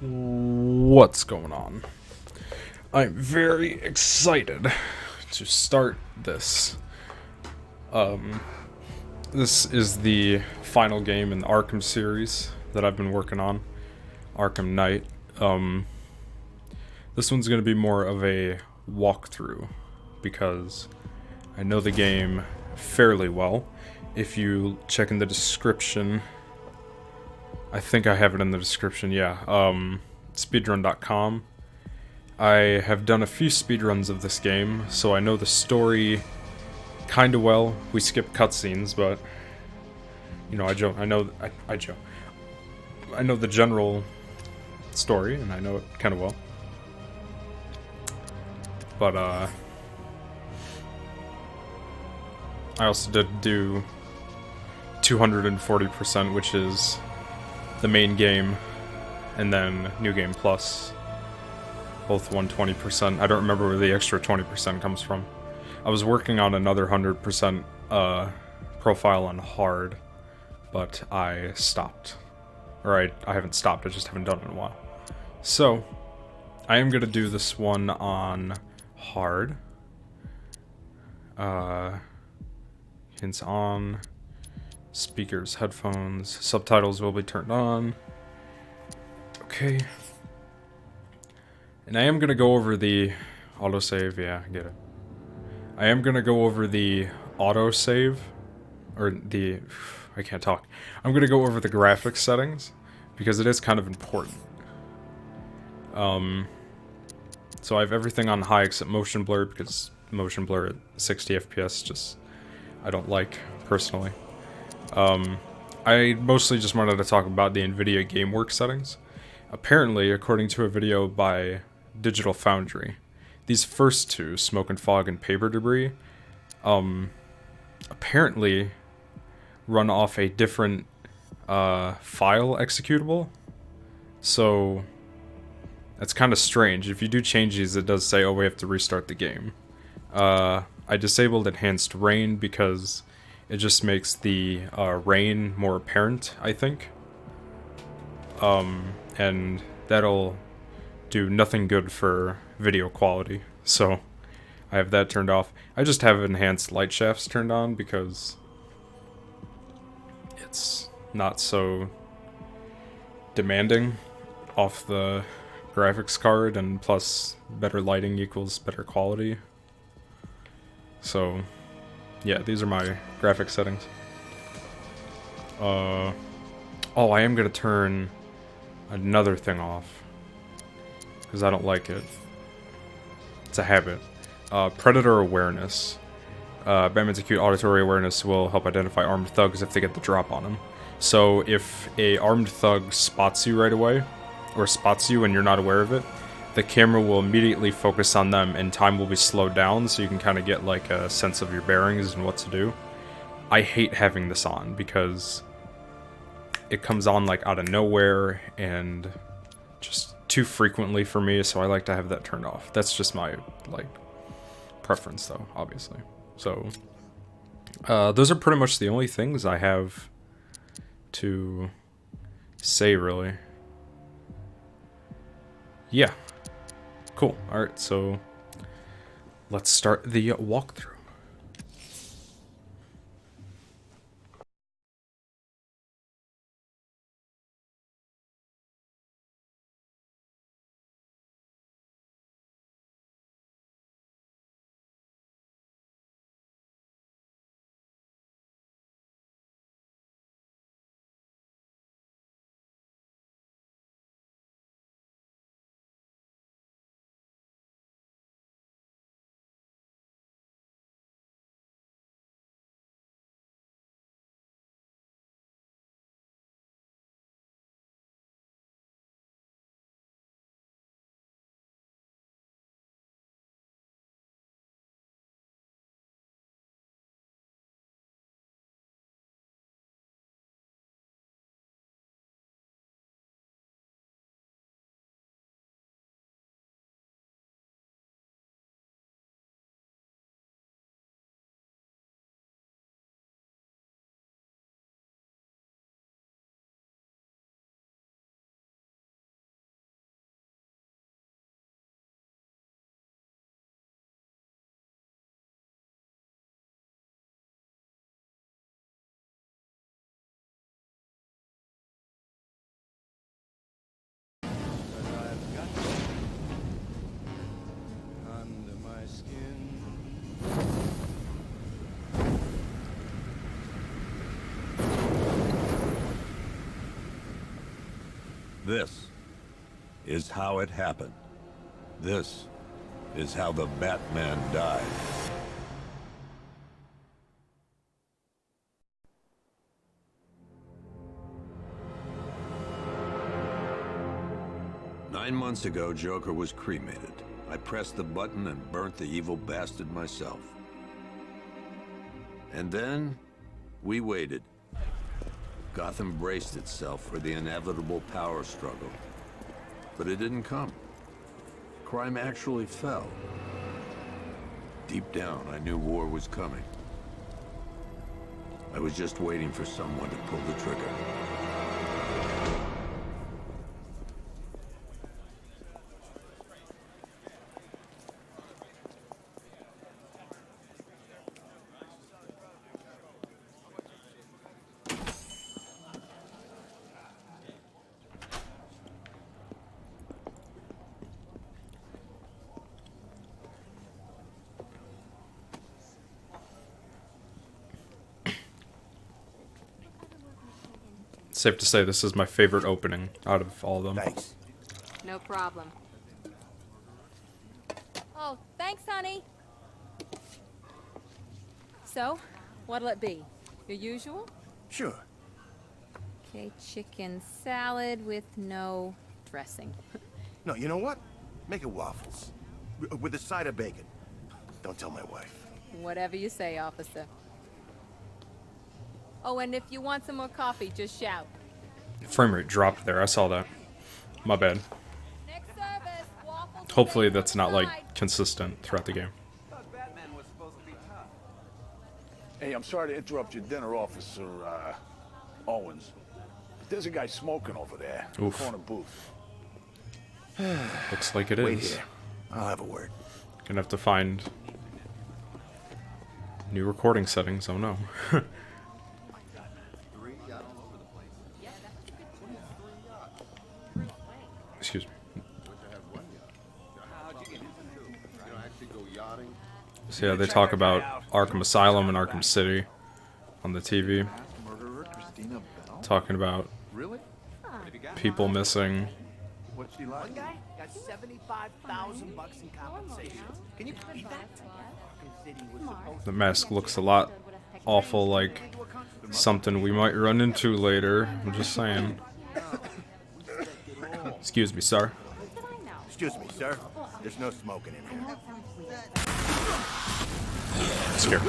What's going on? I'm very excited to start this. This is the final game in the Arkham series that I've been working on, Arkham Knight. This one's going to be more of a walkthrough because I know the game fairly well. If you check in the description, I think I have it in the description, yeah, speedrun.com. I have done a few speedruns of this game, so I know the story kinda well. We skip cutscenes, but you know, I know the general story, and I know it kinda well. But I also did do 240%, which is the main game, and then New Game Plus. Both 120%. I don't remember where the extra 20% comes from. I was working on another 100% profile on hard, but I stopped. Or I haven't stopped, I just haven't done it in a while. So, I am gonna do this one on hard. Hints on. Speakers, headphones, subtitles will be turned on. Okay. And I am gonna go over the autosave, yeah, I get it. I am gonna go over the autosave, or the, I can't talk. I'm gonna go over the graphics settings, because it is kind of important. So I have everything on high except motion blur, because motion blur at 60 FPS just, I don't like, personally. I mostly just wanted to talk about the NVIDIA GameWorks settings. Apparently, according to a video by Digital Foundry, these first two, Smoke and Fog and Paper Debris, apparently run off a different file executable. So that's kind of strange. If you do change these, it does say, oh, we have to restart the game. I disabled Enhanced Rain because it just makes the rain more apparent, I think. And that'll do nothing good for video quality, so I have that turned off. I just have enhanced light shafts turned on because it's not so demanding off the graphics card, and plus better lighting equals better quality. So yeah, these are my graphics settings. Oh, I am gonna turn another thing off because I don't like it. It's a habit. Predator awareness. Batman's acute auditory awareness will help identify armed thugs if they get the drop on them. So if a armed thug spots you right away, or spots you and you're not aware of it, the camera will immediately focus on them and time will be slowed down so you can kind of get like a sense of your bearings and what to do. I hate having this on because it comes on like out of nowhere and just too frequently for me, so I like to have that turned off. That's just my like preference though, obviously. So those are pretty much the only things I have to say, really. Yeah. Cool. Alright, so let's start the walkthrough. This is how it happened. This is how the Batman died. Nine months ago, Joker was cremated. I pressed the button and burnt the evil bastard myself. And then, we waited. Gotham braced itself for the inevitable power struggle. But it didn't come. Crime actually fell. Deep down, I knew war was coming. I was just waiting for someone to pull the trigger. Safe to say this is my favorite opening out of all of them. Thanks. No problem. Oh, thanks, honey. So, what'll it be? Your usual? Sure. Okay, chicken salad with no dressing. No, you know what? Make it waffles. With a side of bacon. Don't tell my wife. Whatever you say, officer. Oh, and if you want some more coffee, just shout. Frame rate dropped there. I saw that. My bad. Next service, waffles. Hopefully that's not like consistent throughout the game. Hey, I'm sorry to interrupt your dinner, Officer Owens. There's a guy smoking over there. Oof. Corner booth. Looks like it Wait is. here. I'll have a word. Gonna have to find new recording settings. Oh no. Excuse me. So yeah, they talk about Arkham Asylum and Arkham City on the TV. Talking about people missing. What's she like? One guy got $75,000 in compensation. Can you believe that? The mask looks a lot awful like something we might run into later. I'm just saying. Excuse me, sir. Excuse me, sir. There's no smoking in here. Scare.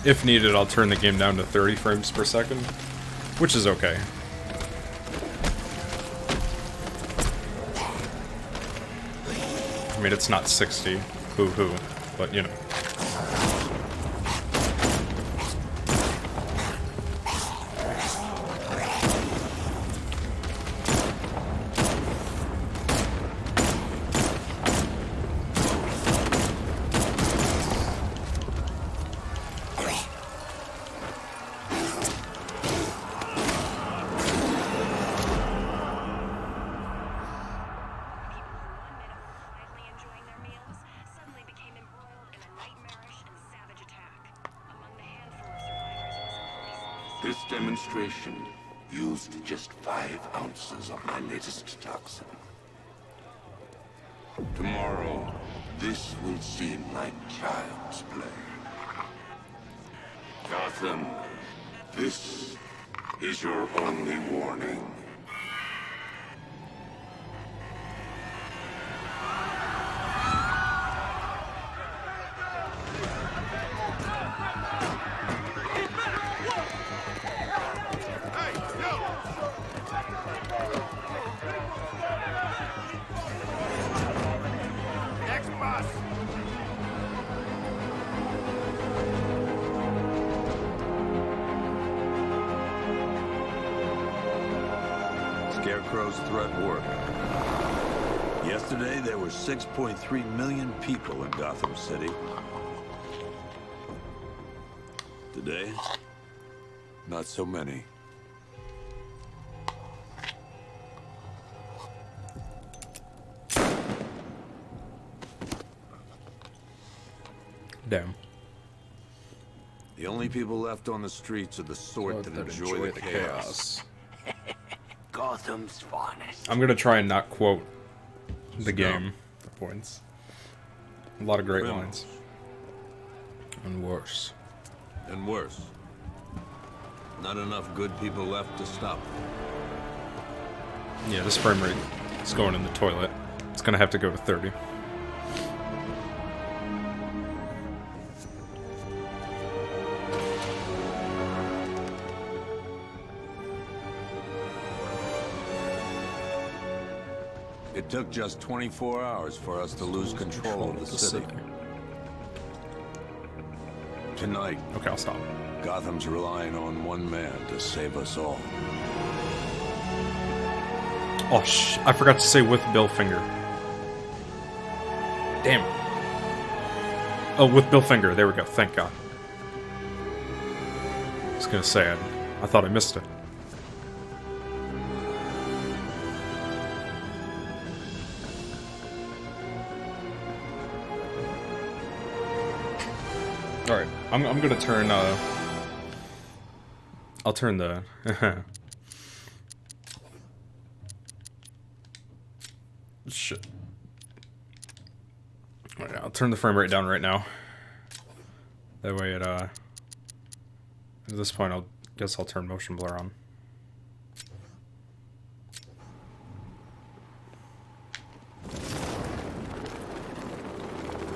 If needed, I'll turn the game down to 30 frames per second, which is okay. I mean, it's not 60, boo-hoo, but you know. This demonstration used just 5 ounces of my latest toxin. Tomorrow, this will seem like child's play. Gotham, this is your only warning. Scarecrow's threat worked. Yesterday, there were 6.3 million people in Gotham City. Today, not so many. Damn. The only people left on the streets are the sort that enjoy the chaos. Gotham's finest. I'm gonna try and not quote the Stop. game for points. A lot of great Criminals. lines. And worse. And worse. Not enough good people left to stop them. Yeah, this frame rate is going in the toilet. It's gonna have to go to 30. It took just 24 hours for us to lose control of the city. Tonight, Okay, I'll stop. Gotham's relying on one man to save us all. Oh, I forgot to say with Bill Finger. Damn. Oh, with Bill Finger. There we go. Thank God. I was gonna say, I thought I missed it. Alright, I'm gonna turn, I'll turn the... Shit. Alright, I'll turn the frame rate down right now. That way it, at this point, guess I'll turn motion blur on.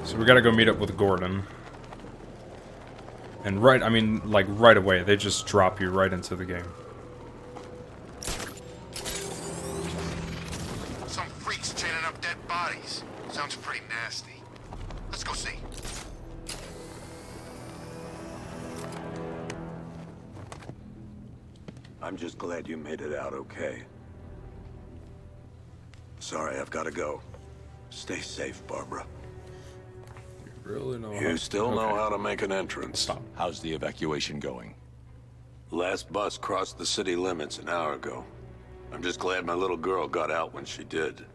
So we gotta go meet up with Gordon. And right away, they just drop you right into the game. Some freaks chaining up dead bodies. Sounds pretty nasty. Let's go see. I'm just glad you made it out okay. Sorry, I've got to go. Stay safe, Barbara. Really know You still know how to make an entrance. Stop. How's the evacuation going? Last bus crossed the city limits an hour ago. I'm just glad my little girl got out when she did.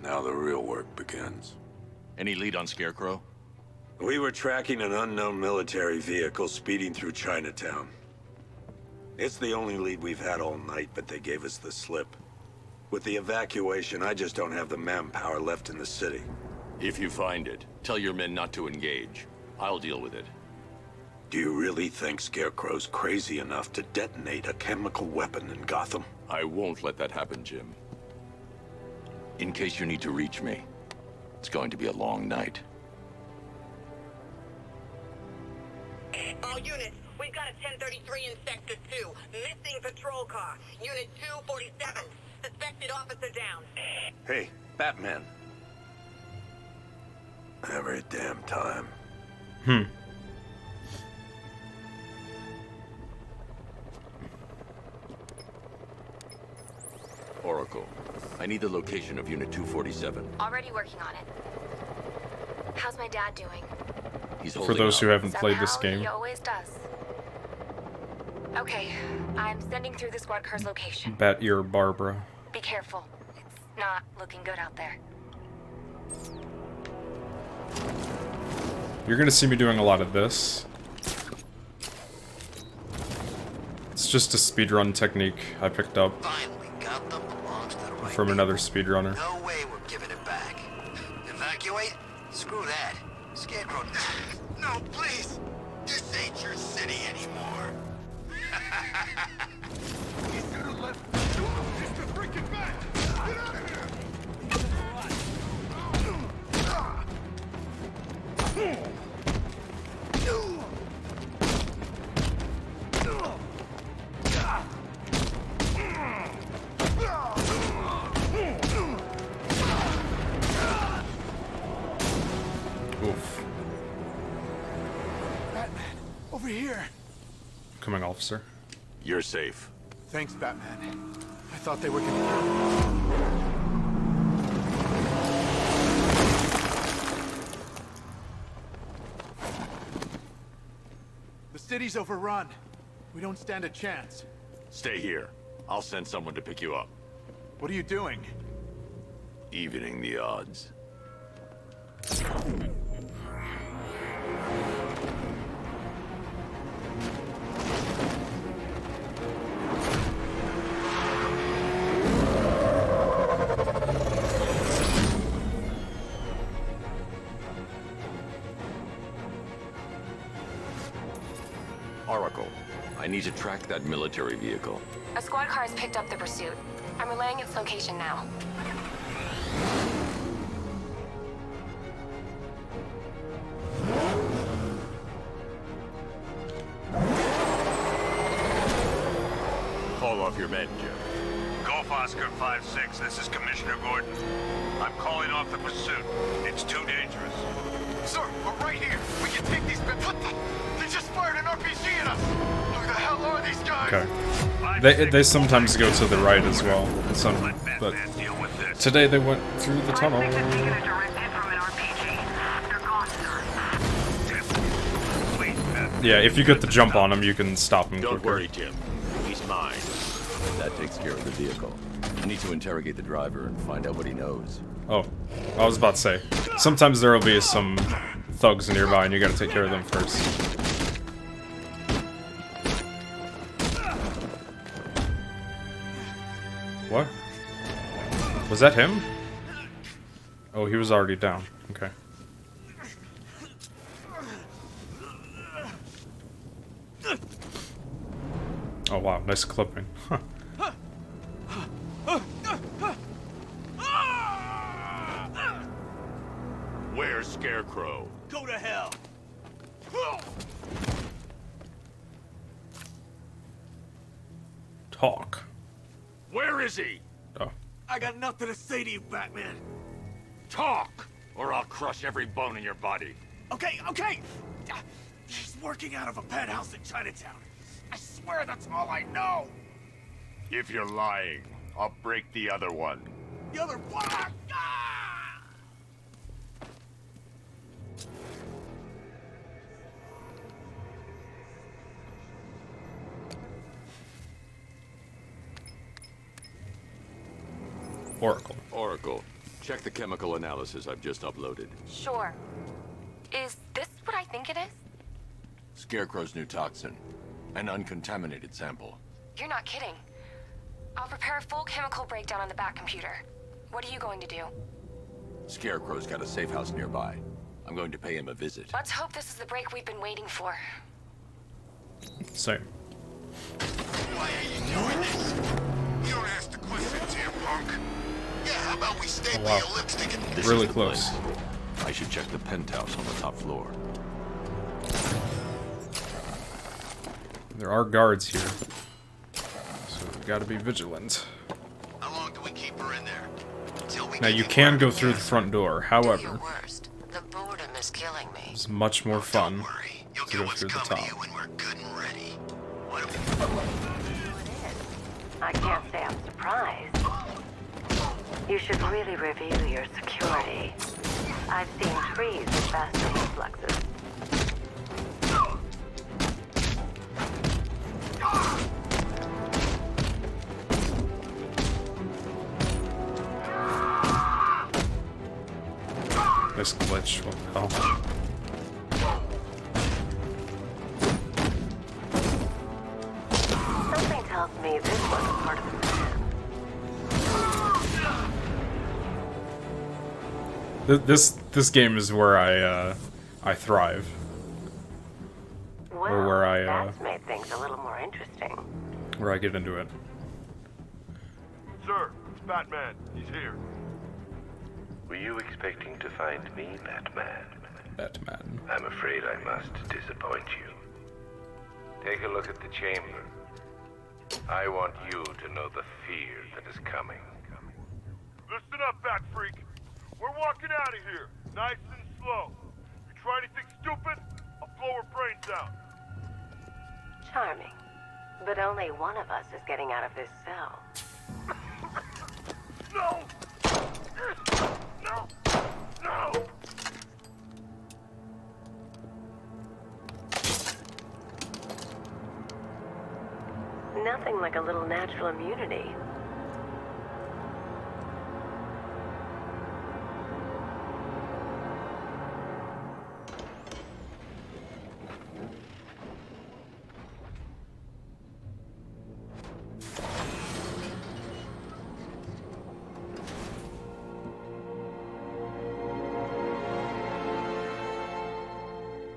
Now the real work begins. Any lead on Scarecrow? We were tracking an unknown military vehicle speeding through Chinatown. It's the only lead we've had all night, but they gave us the slip. With the evacuation, I just don't have the manpower left in the city. If you find it, tell your men not to engage. I'll deal with it. Do you really think Scarecrow's crazy enough to detonate a chemical weapon in Gotham? I won't let that happen, Jim. In case you need to reach me, it's going to be a long night. All units, we've got a 1033 in Sector 2. Missing patrol car. Unit 247. Suspected officer down. Hey, Batman. Every damn time. Oracle, I need the location of Unit 247. Already working on it. How's my dad doing? He's For holding those out. who haven't played this Somehow, game. he always does. Okay, I'm sending through the squad car's location. Bat Ear Barbara. Be careful. It's not looking good out there. You're gonna see me doing a lot of this. It's just a speedrun technique I picked up Finally, Gotham belongs to the right from another speedrunner. No way we're giving it back. Evacuate? Screw that. Scarecrow. No, please. This ain't your city anymore. He's gonna let Mr. Freaking back. Get out of here. Oof. Batman, over here. Coming, officer. You're safe. Thanks, Batman. I thought they were gonna kill me. The city's overrun. We don't stand a chance. Stay here. I'll send someone to pick you up. What are you doing? Evening the odds. Oracle, I need to track that military vehicle. A squad car has picked up the pursuit. I'm relaying its location now. Call off your men, Jim. Golf Oscar 5-6, this is Commissioner Gordon. I'm calling off the pursuit. It's too dangerous. Sir, we're right here. We can take these men. What the? They just fired an RPG at us. Who the hell are these guys? Okay. They sometimes go to the right as well. But today they went through the tunnel. Yeah, if you get the jump on him, you can stop him quicker. Don't worry, Jim. He's mine. That takes care of the vehicle. I need to interrogate the driver and find out what he knows. Oh, I was about to say. Sometimes there will be some thugs nearby and you gotta take care of them first. What? Was that him? Oh, he was already down. Okay. Oh wow, nice clipping. Huh. Where's Scarecrow? Go to hell. Talk. Where is he? Oh. I got nothing to say to you, Batman. Talk, or I'll crush every bone in your body. Okay. He's working out of a penthouse in Chinatown. I swear that's all I know. If you're lying, I'll break the other one. The other one. Oracle. Oracle, check the chemical analysis I've just uploaded. Sure. Is this what I think it is? Scarecrow's new toxin. An uncontaminated sample. You're not kidding. I'll prepare a full chemical breakdown on the back computer. What are you going to do? Scarecrow's got a safe house nearby. I'm going to pay him a visit. Let's hope this is the break we've been waiting for. Same. Why are you doing this? You don't ask the questions here, punk. Yeah, how about we stay Oh, wow. your lipstick and... This Really is the close. place. I should check the penthouse on the top floor. There are guards here, so we gotta be vigilant. How long do we keep her in there? Until we Now you can go through the front door, however, Worst. The boredom is killing me. it's much more fun You'll to get go what's through the coming to you top. when we're good and ready. Why don't I can't say I'm surprised. You should really review your security. I've seen trees with faster reflexes. Nice glitch, what the hell? Something tells me this wasn't part of the plan. This game is where I thrive. Well, Or where I that's made things a little more interesting. where I get into it. Sir, it's Batman. He's here. Were you expecting to find me, Batman? Batman. I'm afraid I must disappoint you. Take a look at the chamber. I want you to know the fear that is coming. Listen up, Bat Freak. We're walking out of here, nice and slow. You try anything stupid, I'll blow her brains out. Charming. But only one of us is getting out of this cell. No! No! No! Nothing like a little natural immunity.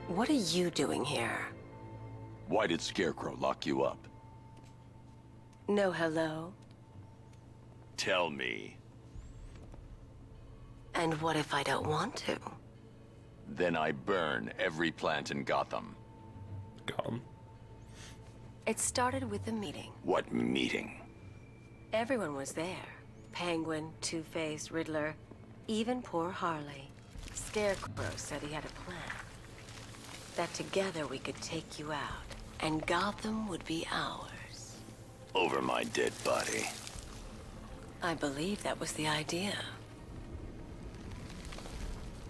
What are you doing here? Why did Scarecrow lock you up? No hello. Tell me. And what if I don't want to? Then I burn every plant in Gotham. Gotham. It started with a meeting. What meeting? Everyone was there. Penguin, Two-Face, Riddler, even poor Harley. Scarecrow said he had a plan. That together we could take you out, and Gotham would be ours. Over my dead body. I believe that was the idea.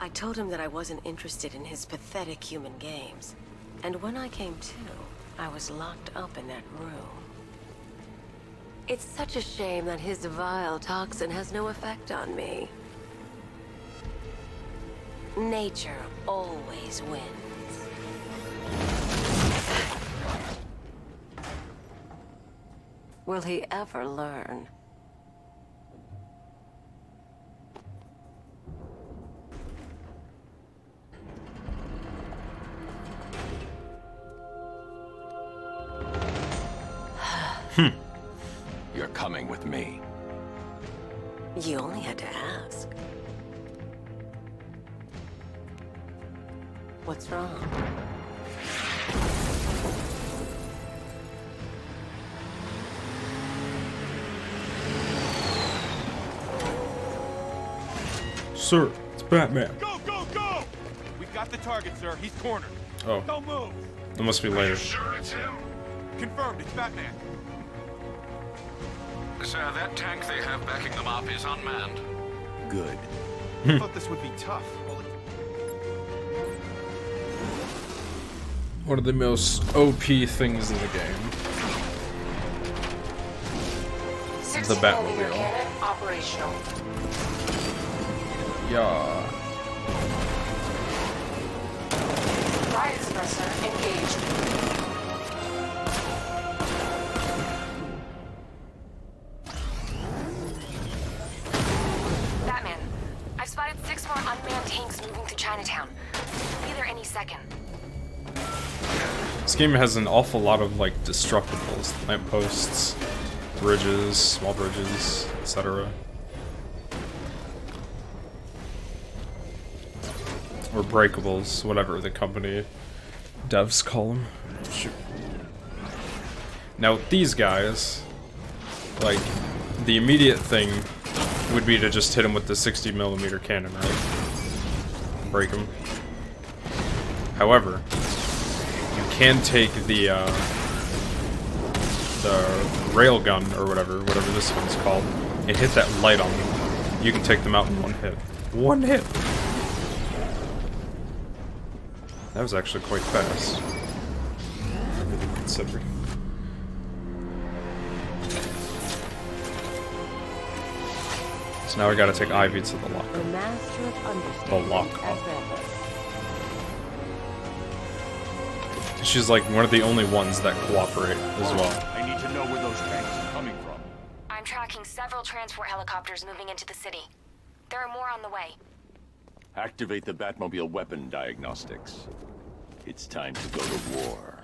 I told him that I wasn't interested in his pathetic human games. And when I came to, I was locked up in that room. It's such a shame that his vile toxin has no effect on me. Nature always wins. Will he ever learn? You're coming with me. You only had to ask. What's wrong? Sir, it's Batman. Go, go, go! We've got the target, sir. He's cornered. Oh. Don't move. It must be later. Sure it's him? Confirmed, it's Batman. Sir, that tank they have backing them up is unmanned. Good. I thought this would be tough. One of the most OP things in the game. The Batmobile. Cannon operational. Yeah. Riot suppressor engaged. Batman, I've spotted 6 more unmanned tanks moving to Chinatown. Be there any second. This game has an awful lot of like destructibles, lampposts, bridges, small bridges, etc. Or breakables, whatever the company devs call them. Shoot. Now with these guys, like, the immediate thing would be to just hit them with the 60mm cannon, right? Break them. However, you can take the railgun or whatever this one's called, and hit that light on them. You can take them out in one hit. One hit! That was actually quite fast. Everything considered. So now we gotta take Ivy to the locker. The master of The understanding lockup. as ever. She's like one of the only ones that cooperate as well. I need to know where those tanks are coming from. I'm tracking several transport helicopters moving into the city. There are more on the way. Activate the Batmobile weapon diagnostics. It's time to go to war.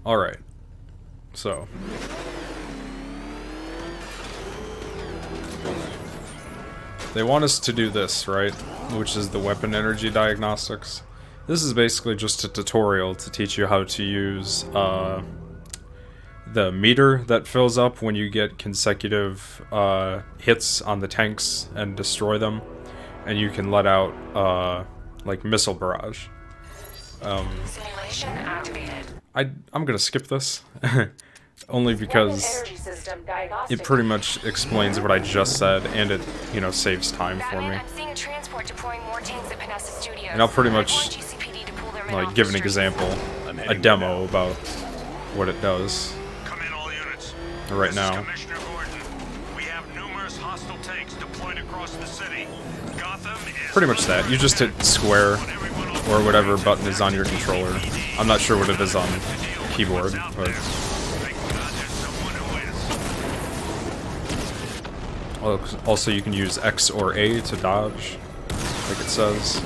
Alright. So. They want us to do this, right? Which is the weapon energy diagnostics. This is basically just a tutorial to teach you how to use the meter that fills up when you get consecutive hits on the tanks and destroy them. And you can let out like missile barrage. Simulation activated. I'm gonna skip this. Only because it pretty much explains what I just said, and it, you know, saves time for me. I'm seeing a transport deploying more tanks at Panessa Studios. And I'll pretty much like give an example, a demo about what it does. Come in, all units. Right This now. is Commissioner Gordon. We have numerous hostile tanks deployed across the city. Gotham is Pretty much that. You just hit square or whatever button is on your controller. I'm not sure what it is on keyboard, but also you can use X or A to dodge, like it says.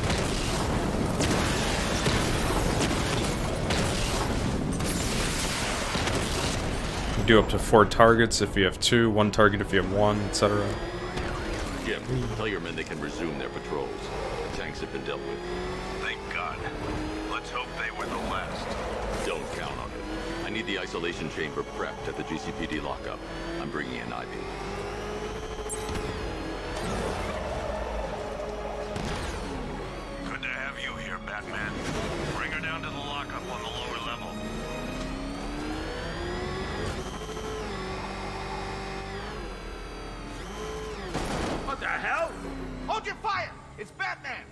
do up to 4 targets if you have 2, 1 target if you have 1, etc. Jim, tell your men they can resume their patrols. The tanks have been dealt with. Thank God. Let's hope they were the last. Don't count on it. I need the isolation chamber prepped at the GCPD lockup. I'm bringing in Ivy. Good to have you here, Batman. Bring her down to the lockup on the lower level. What the hell? Hold your fire! It's Batman!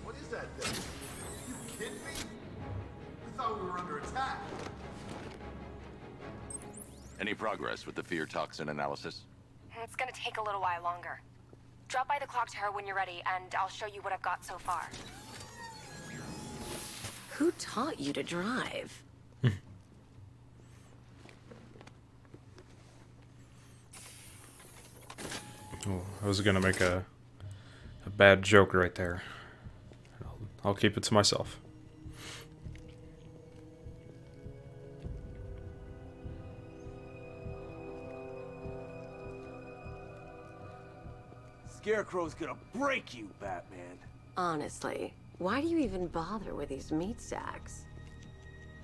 What is that thing? You kidding me? I thought we were under attack. Any progress with the fear toxin analysis? It's gonna take a little while longer. Drop by the clock tower when you're ready, and I'll show you what I've got so far. Who taught you to drive? Oh, I was gonna make a bad joke right there. I'll keep it to myself. Scarecrow's gonna break you, Batman. Honestly, why do you even bother with these meat sacks?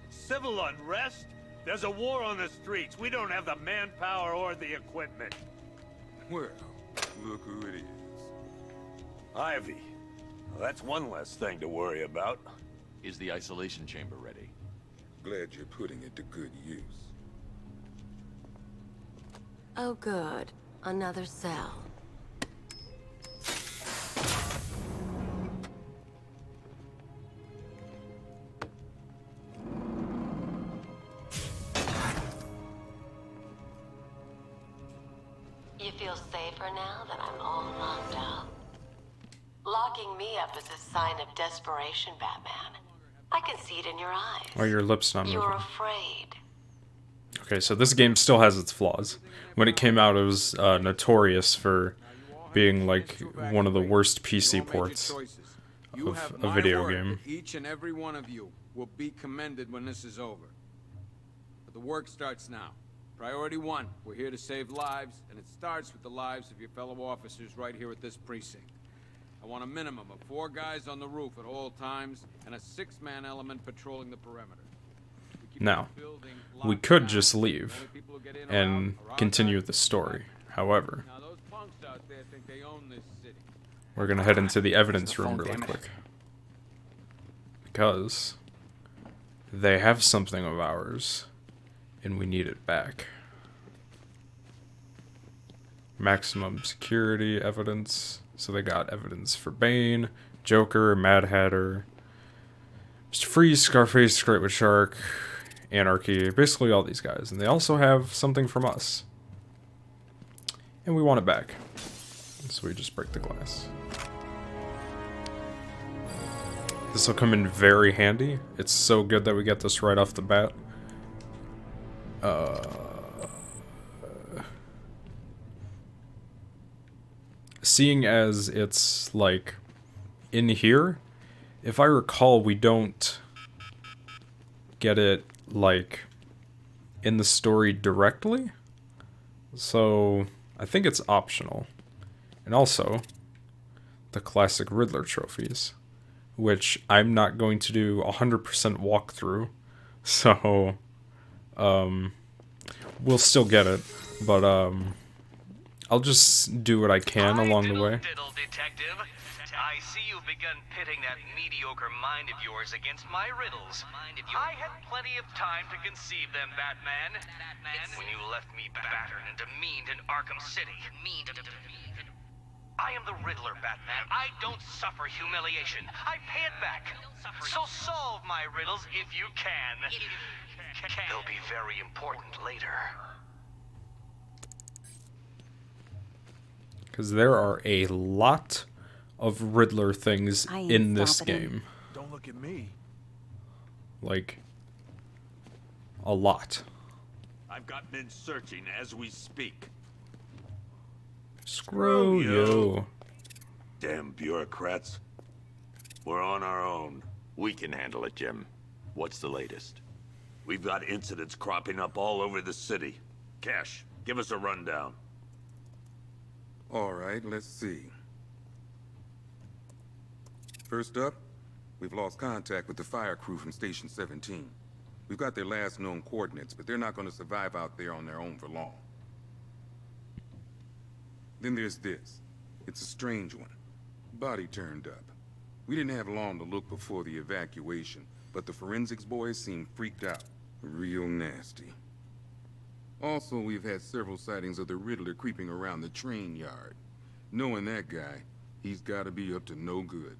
Civil unrest? There's a war on the streets. We don't have the manpower or the equipment. Well, look who it is. Ivy. Well, that's one less thing to worry about. Is the isolation chamber ready? Glad you're putting it to good use. Oh good, another cell. You feel safer now that I'm all locked up? Locking me up is a sign of desperation, Batman. I can see it in your eyes. Or your lips not moving. You're afraid. Okay, so this game still has its flaws. When it came out, it was notorious for being like one of the worst PC ports of a video game. Each and every one of you will be commended when this is over. But the work starts now. Priority 1, we're here to save lives, and it starts with the lives of your fellow officers right here at this precinct. I want a minimum of 4 guys on the roof at all times, and a 6-man element patrolling the perimeter. Now, we could just leave and continue the story. However, we're gonna head into the evidence room really quick. Because they have something of ours, and we need it back. Maximum security evidence. So they got evidence for Bane, Joker, Mad Hatter, Mr. Freeze, Scarface, Great Shark, Anarchy, basically all these guys. And they also have something from us. And we want it back. So we just break the glass. This will come in very handy. It's so good that we get this right off the bat. Seeing as it's like in here, if I recall, we don't get it like in the story directly. So I think it's optional. And also the classic Riddler trophies, which I'm not going to do 100% walkthrough. So we'll still get it, but I'll just do what I can along the way. Detective. I see you've begun pitting that mediocre mind of yours against my riddles. I had plenty of time to conceive them, Batman. When you left me battered and demeaned in Arkham City. I am the Riddler, Batman. I don't suffer humiliation. I pay it back. So solve my riddles if you can. They'll be very important later. Because there are a lot of Riddler things in this game. Don't look at me. Like, a lot. I've got men searching as we speak. Screw you. Damn bureaucrats. We're on our own. We can handle it, Jim. What's the latest? We've got incidents cropping up all over the city. Cash, give us a rundown. All right, let's see. First up, we've lost contact with the fire crew from Station 17. We've got their last known coordinates, but they're not going to survive out there on their own for long. Then there's this. It's a strange one. Body turned up. We didn't have long to look before the evacuation, but the forensics boys seemed freaked out. Real nasty. Also, we've had several sightings of the Riddler creeping around the train yard. Knowing that guy, he's got to be up to no good.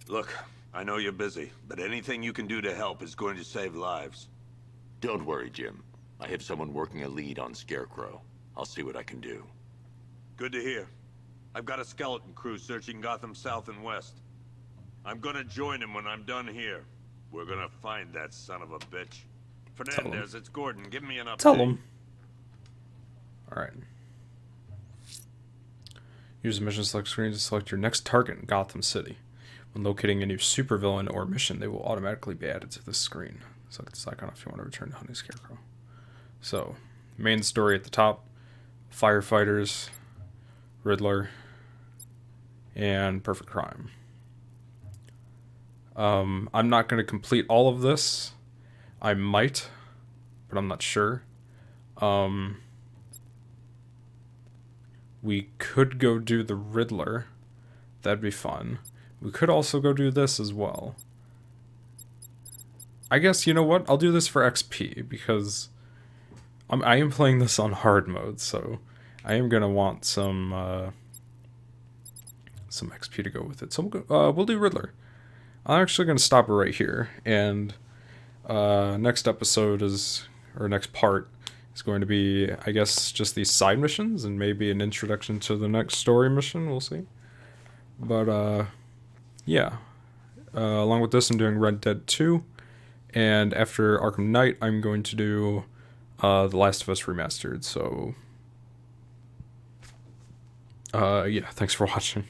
Look, I know you're busy, but anything you can do to help is going to save lives. Don't worry, Jim. I have someone working a lead on Scarecrow. I'll see what I can do. Good to hear. I've got a skeleton crew searching Gotham South and West. I'm gonna join him when I'm done here. We're gonna find that son of a bitch. Fernandez, it's Gordon. Give me an update. Tell him. Alright. Use the mission select screen to select your next target in Gotham City. When locating a new supervillain or mission, they will automatically be added to this screen. Select this icon if you want to return to hunting Scarecrow. So, main story at the top. Firefighters, Riddler, and Perfect Crime. I'm not going to complete all of this. I might, but I'm not sure. We could go do the Riddler. That'd be fun. We could also go do this as well. I guess, you know what? I'll do this for XP, because I am playing this on hard mode, so I am going to want some XP to go with it. So we'll do Riddler. I'm actually going to stop it right here, and next episode or next part is going to be, I guess, just these side missions, and maybe an introduction to the next story mission, we'll see. But, yeah. Along with this, I'm doing Red Dead 2, and after Arkham Knight, I'm going to do The Last of Us Remastered, so yeah, thanks for watching.